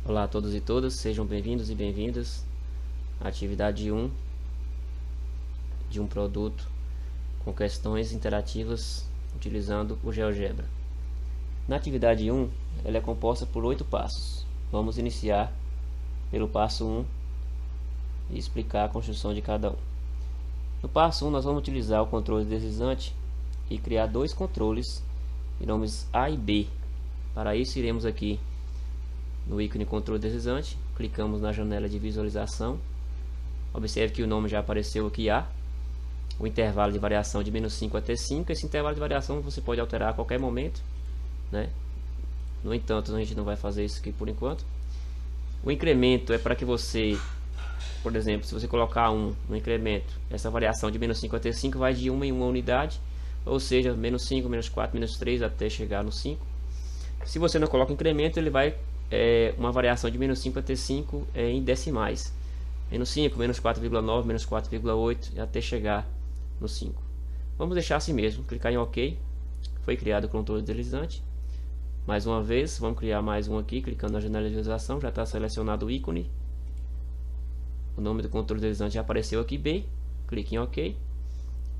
Olá a todos e todas, sejam bem-vindos e bem-vindas à atividade 1 de um produto com questões interativas utilizando o GeoGebra. Na atividade 1, ela é composta por 8 passos. Vamos iniciar pelo passo 1 e explicar a construção de cada um. No passo 1, nós vamos utilizar o controle deslizante e criar dois controles de nomes A e B. Para isso, iremos aqui no ícone controle deslizante, clicamos na janela de visualização. Observe que o nome já apareceu aqui A. O intervalo de variação de -5 até 5. Esse intervalo de variação você pode alterar a qualquer momento, né? No entanto, a gente não vai fazer isso aqui por enquanto. O incremento é para que você, por exemplo, se você colocar 1 no incremento, essa variação de -5 até 5 vai de 1 em 1 unidade, ou seja, -5, -4, -3 até chegar no 5. Se você não coloca incremento, ele vai uma variação de -5 até 5 em decimais. -5, -4,9, -4,8 até chegar no 5. Vamos deixar assim mesmo, clicar em OK. Foi criado o controle deslizante. Mais uma vez, vamos criar mais um aqui, clicando na janela de visualização, já está selecionado o ícone. O nome do controle deslizante já apareceu aqui, B. Clique em OK.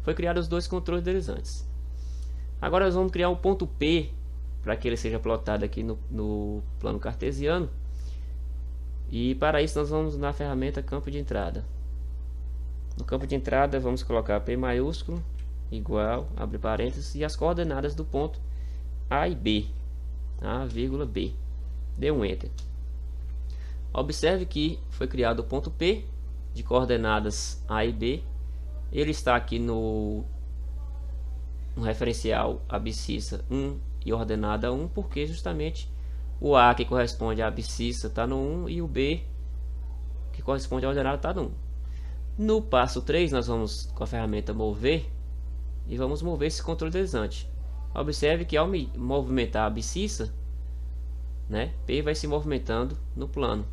Foi criado os dois controles deslizantes. Agora nós vamos criar um ponto P para que ele seja plotado aqui no plano cartesiano. E para isso nós vamos na ferramenta campo de entrada. No campo de entrada vamos colocar P maiúsculo igual, abre parênteses, e as coordenadas do ponto A e B, A, vírgula B. Dê um Enter. Observe que foi criado o ponto P de coordenadas A e B. Ele está aqui no referencial abscissa 1 e ordenada 1, porque justamente o A que corresponde à abscissa está no 1 e o B que corresponde à ordenada está no 1. No passo 3 nós vamos com a ferramenta mover e vamos mover esse controle deslizante. Observe que ao movimentar a abscissa, né, P vai se movimentando no plano.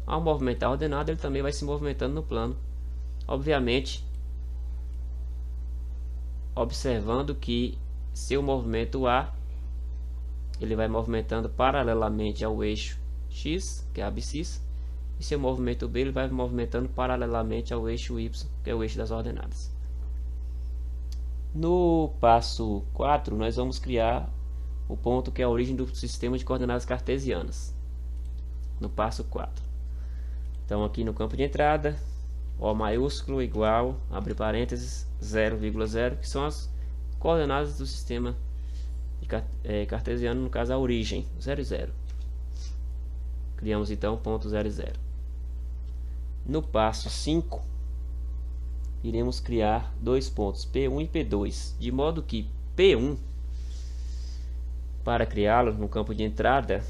Ao movimentar a ordenada, ele também vai se movimentando no plano. Obviamente, observando que seu movimento A, ele vai movimentando paralelamente ao eixo X, que é a abscissa, e seu movimento B, ele vai movimentando paralelamente ao eixo Y, que é o eixo das ordenadas. No passo 4, nós vamos criar o ponto que é a origem do sistema de coordenadas cartesianas. No passo 4. Então, aqui no campo de entrada, O maiúsculo igual, abre parênteses, 0,0, que são as coordenadas do sistema cartesiano, no caso a origem, 0 e 0. Criamos então o ponto 0 e 0. No passo 5, iremos criar dois pontos, P1 e P2, de modo que P1, para criá-lo no campo de entrada,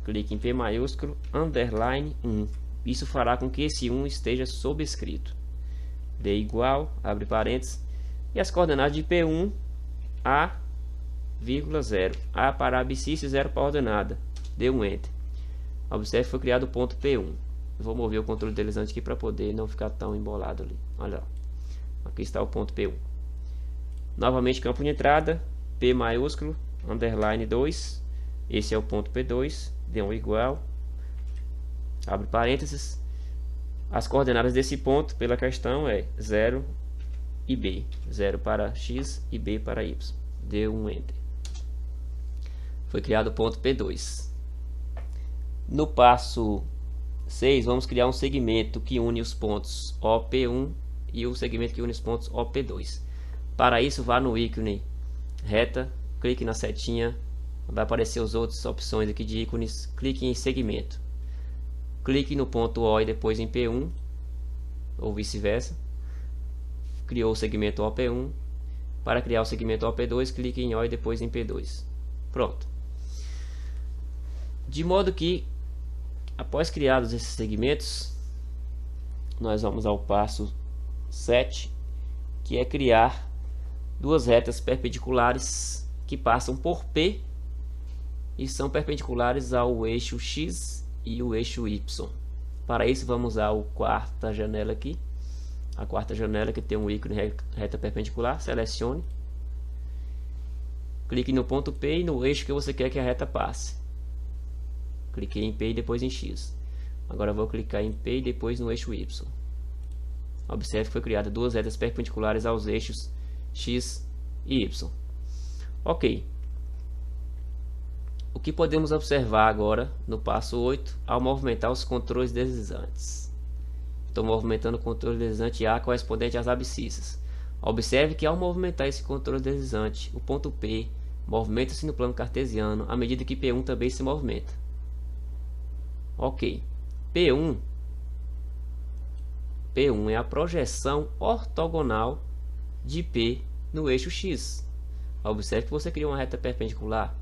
clique em P maiúsculo, underline 1. Isso fará com que esse 1 esteja sobrescrito. D igual, abre parênteses, e as coordenadas de P1, A, 0. A para a abscissa e 0 para a ordenada. Dê um Enter. Observe que foi criado o ponto P1. Eu vou mover o controle deslizante aqui para poder não ficar tão embolado ali. Olha lá. Aqui está o ponto P1. Novamente, campo de entrada, P maiúsculo, underline 2. Esse é o ponto P2. Dê um igual, abre parênteses. As coordenadas desse ponto, pela questão, é 0 e B. 0 para X e B para Y. Dê um Enter. Foi criado o ponto P2. No passo 6, vamos criar um segmento que une os pontos OP1 e o segmento que une os pontos OP2. Para isso, vá no ícone reta, clique na setinha, vai aparecer as outras opções aqui de ícones, clique em segmento. Clique no ponto O e depois em P1, ou vice-versa. Criou o segmento OP1. Para criar o segmento OP2, clique em O e depois em P2. Pronto. De modo que, após criados esses segmentos, nós vamos ao passo 7, que é criar duas retas perpendiculares que passam por P e são perpendiculares ao eixo X e o eixo Y. Para isso vamos usar a quarta janela aqui, a quarta janela que tem um ícone reta perpendicular. Selecione, clique no ponto P e no eixo que você quer que a reta passe. Cliquei em P e depois em X. Agora vou clicar em P e depois no eixo Y. Observe que foi criada duas retas perpendiculares aos eixos X e Y. Ok. O que podemos observar agora no passo 8 ao movimentar os controles deslizantes? Estou movimentando o controle deslizante A correspondente às abscissas. Observe que ao movimentar esse controle deslizante, o ponto P movimenta-se no plano cartesiano à medida que P1 também se movimenta. Ok. P1 é a projeção ortogonal de P no eixo X. Observe que você criou uma reta perpendicular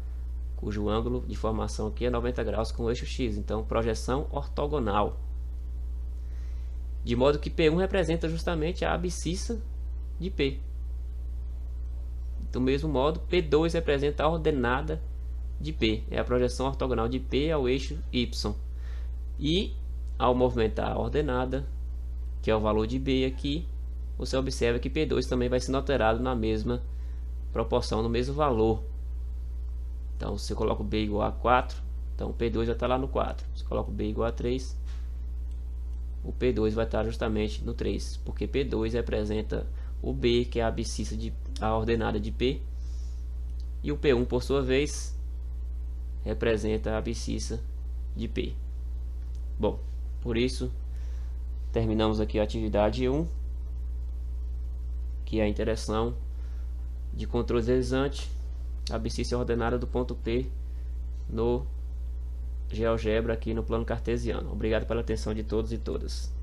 cujo ângulo de formação aqui é 90 graus com o eixo X. Então, projeção ortogonal. De modo que P1 representa justamente a abscissa de P. Do mesmo modo, P2 representa a ordenada de P. É a projeção ortogonal de P ao eixo Y. E, ao movimentar a ordenada, que é o valor de B aqui, você observa que P2 também vai sendo alterado na mesma proporção, no mesmo valor. Então, se eu coloco B igual a 4, então o P2 vai estar lá no 4. Se eu coloco B igual a 3, o P2 vai estar justamente no 3, porque P2 representa o B, que é a abscissa a ordenada de P, e o P1, por sua vez, representa a abscissa de P. Bom, por isso, terminamos aqui a atividade 1, que é a interação de controle deslizante, abscissa ordenada do ponto P no GeoGebra aqui no plano cartesiano. Obrigado pela atenção de todos e todas.